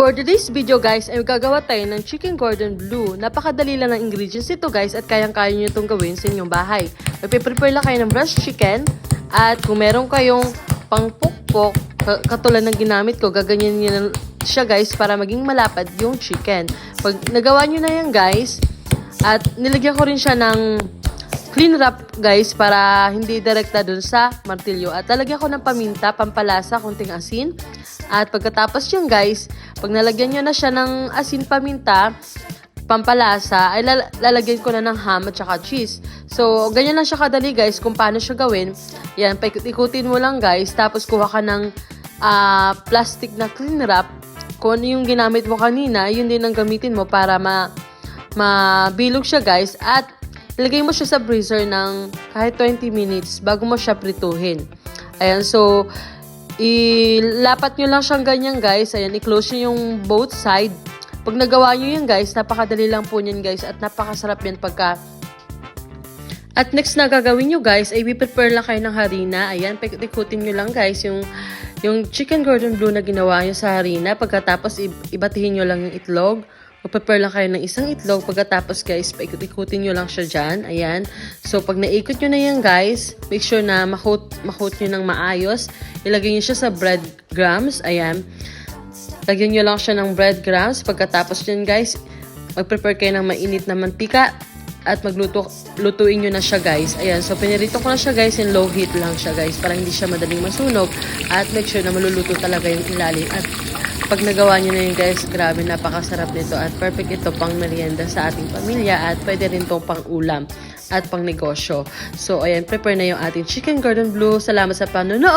For today's video guys, ay gagawa tayo ng chicken cordon bleu. Napakadali lang ng ingredients ito guys at kayang-kaya nyo itong gawin sa inyong bahay. Magpiprepare lang kayo ng breast chicken at kung meron kayong pangpukpok, katulad ng ginamit ko, gaganyan nyo siya guys para maging malapad yung chicken. Pag nagawa nyo na yan guys, at nilagyan ko rin siya ng clean wrap guys para hindi direkta dun sa martilyo. At lalagyan ko ng paminta, pampalasa, konting asin. At pagkatapos yun guys, pag nalagyan nyo na siya ng asin, paminta, pampalasa, ay lalagyan ko na ng ham at saka cheese. So, ganyan lang siya kadali guys kung paano siya gawin. Yan, paikutin mo lang guys. Tapos kuha ka ng plastic na clean wrap. Kung ano yung ginamit mo kanina, yun din ang gamitin mo para mabilog siya guys. At ilagay mo siya sa freezer ng kahit 20 minutes bago mo siya prituhin. Ayan, so ilapat nyo lang siyang ganyan guys. Ayan, i-close nyo yung both side. Pag nagawa nyo yan guys, napakadali lang po yan guys at napakasarap yan pagka. At next na gagawin nyo guys, ay prepare lang kayo ng harina. Ayan, ikutin nyo lang guys yung chicken cordon bleu na ginawa nyo sa harina. Pagkatapos ibatihin nyo lang yung itlog. Mag-prepare lang kayo ng isang itlog. Pagkatapos guys, paikot-ikutin nyo lang siya dyan. Ayan. So, pag naikot nyo na yan guys, make sure na makot nyo ng maayos. Ilagay nyo siya sa breadcrumbs. Ayan. Lagyan nyo lang siya ng breadcrumbs. Pagkatapos nyan guys, mag-prepare kayo ng mainit na mantika. At lutuin nyo na siya guys. Ayan. So, pinirito ko na siya guys. In low heat lang siya guys. Para hindi siya madaling masunog. At make sure na maluluto talaga yung ilalim. At pag nagawa nyo na yun guys, grabe, napakasarap nito at perfect ito pang merienda sa ating pamilya at pwede rin itong pang ulam at pang negosyo. So, ayan, prepare na yung ating chicken cordon bleu. Salamat sa panonood!